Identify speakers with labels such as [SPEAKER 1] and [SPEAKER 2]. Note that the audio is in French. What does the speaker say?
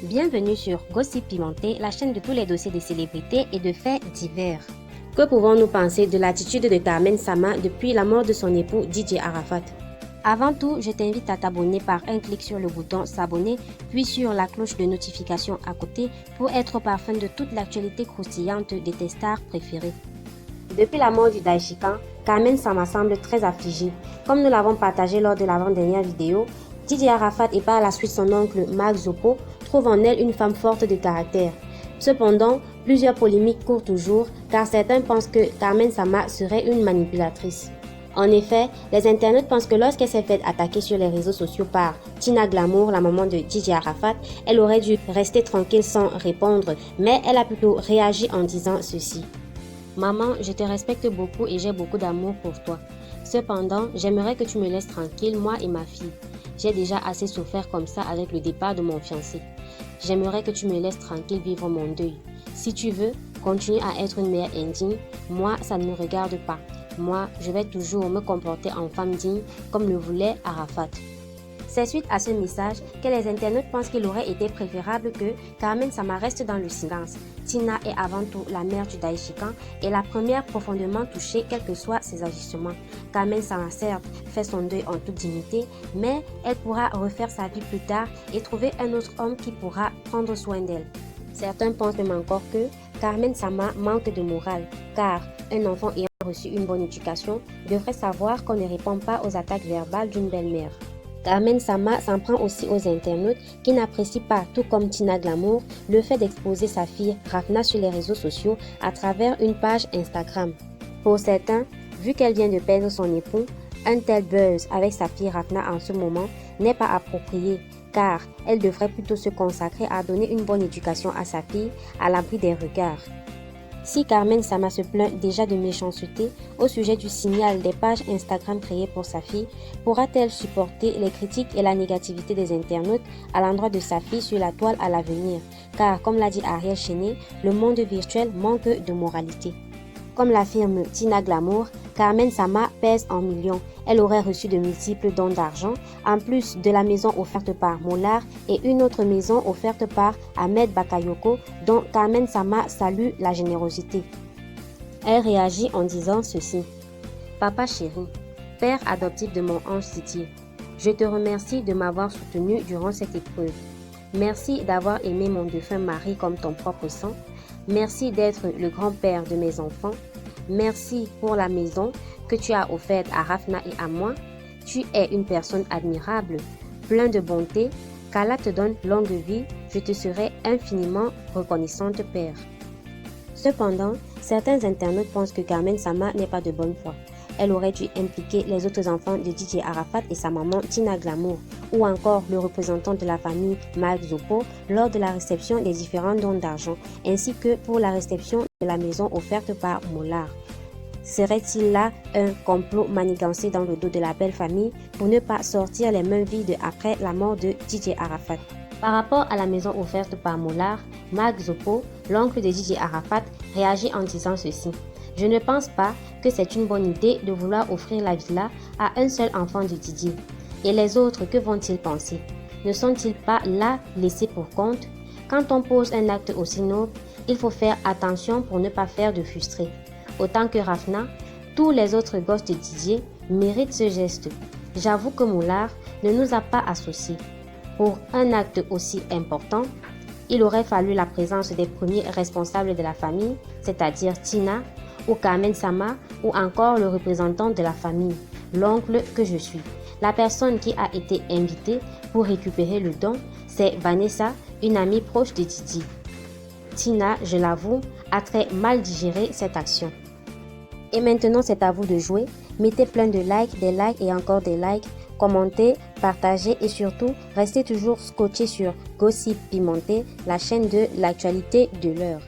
[SPEAKER 1] Bienvenue sur Gossip Pimenté, la chaîne de tous les dossiers des célébrités et de faits divers. Que pouvons-nous penser de l'attitude de Carmen Sama depuis la mort de son époux DJ Arafat? Avant tout, je t'invite à t'abonner par un clic sur le bouton s'abonner, puis sur la cloche de notification à côté pour être au parfum de toute l'actualité croustillante de tes stars préférées. Depuis la mort du Daïchikan, Carmen Sama semble très affligée. Comme nous l'avons partagé lors de l'avant-dernière vidéo, DJ Arafat et par la suite son oncle Marc Zopo trouvent en elle une femme forte de caractère. Cependant, plusieurs polémiques courent toujours car certains pensent que Carmen Sama serait une manipulatrice. En effet, les internautes pensent que lorsqu'elle s'est faite attaquer sur les réseaux sociaux par Tina Glamour, la maman de DJ Arafat, elle aurait dû rester tranquille sans répondre, mais elle a plutôt réagi en disant ceci. « Maman, je te respecte beaucoup et j'ai beaucoup d'amour pour toi. Cependant, j'aimerais que tu me laisses tranquille, moi et ma fille. J'ai déjà assez souffert comme ça avec le départ de mon fiancé. J'aimerais que tu me laisses tranquille vivre mon deuil. Si tu veux, continue à être une mère indigne. Moi, ça ne me regarde pas. Moi, je vais toujours me comporter en femme digne comme le voulait Arafat. » C'est suite à ce message que les internautes pensent qu'il aurait été préférable que Carmen Sama reste dans le silence. Tina est avant tout la mère du Daïchikan et la première profondément touchée quels que soient ses agissements. Carmen Sama certes fait son deuil en toute dignité, mais elle pourra refaire sa vie plus tard et trouver un autre homme qui pourra prendre soin d'elle. Certains pensent même encore que Carmen Sama manque de morale, car un enfant ayant reçu une bonne éducation devrait savoir qu'on ne répond pas aux attaques verbales d'une belle-mère. Carmen Sama s'en prend aussi aux internautes qui n'apprécient pas, tout comme Tina Glamour, le fait d'exposer sa fille Rafna sur les réseaux sociaux à travers une page Instagram. Pour certains, vu qu'elle vient de perdre son époux, un tel buzz avec sa fille Rafna en ce moment n'est pas approprié, car elle devrait plutôt se consacrer à donner une bonne éducation à sa fille à l'abri des regards. Si Carmen Sama se plaint déjà de méchanceté au sujet du signal des pages Instagram créées pour sa fille, pourra-t-elle supporter les critiques et la négativité des internautes à l'endroit de sa fille sur la toile à l'avenir? Car, comme l'a dit Ariel Chenet, le monde virtuel manque de moralité. Comme l'affirme Tina Glamour, Carmen Sama pèse en millions. Elle aurait reçu de multiples dons d'argent, en plus de la maison offerte par Mollard et une autre maison offerte par Ahmed Bakayoko, dont Carmen Sama salue la générosité. Elle réagit en disant ceci. « Papa chéri, père adoptif de mon ange Didier, je te remercie de m'avoir soutenu durant cette épreuve. Merci d'avoir aimé mon défunt mari comme ton propre sang. Merci d'être le grand-père de mes enfants. Merci pour la maison que tu as offerte à Rafna et à moi. Tu es une personne admirable, plein de bonté. Qu'Allah te donne longue vie, je te serai infiniment reconnaissante, Père. » Cependant, certains internautes pensent que Carmen Sama n'est pas de bonne foi. Elle aurait dû impliquer les autres enfants de DJ Arafat et sa maman Tina Glamour, ou encore le représentant de la famille Marc Zopo lors de la réception des différents dons d'argent, ainsi que pour la réception de la maison offerte par Mollard. Serait-il là un complot manigancé dans le dos de la belle famille pour ne pas sortir les mains vides après la mort de DJ Arafat? Par rapport à la maison offerte par Mollard, Marc Zopo, l'oncle de DJ Arafat, réagit en disant ceci. « Je ne pense pas que c'est une bonne idée de vouloir offrir la villa à un seul enfant de Didier. Et les autres, que vont-ils penser? Ne sont-ils pas là laissés pour compte? Quand on pose un acte aussi noble, il faut faire attention pour ne pas faire de frustrés. Autant que Rafna, tous les autres gosses de Didier méritent ce geste. J'avoue que Mollard ne nous a pas associés. Pour un acte aussi important, il aurait fallu la présence des premiers responsables de la famille, c'est-à-dire Tina, ou Carmen Sama, ou encore le représentant de la famille, l'oncle que je suis. La personne qui a été invitée pour récupérer le don, c'est Vanessa, une amie proche de Didier. Tina, je l'avoue, a très mal digéré cette action. Et maintenant, c'est à vous de jouer. Mettez plein de likes, des likes et encore des likes. Commentez, partagez et surtout, restez toujours scotché sur Gossip Pimenté, la chaîne de l'actualité de l'heure.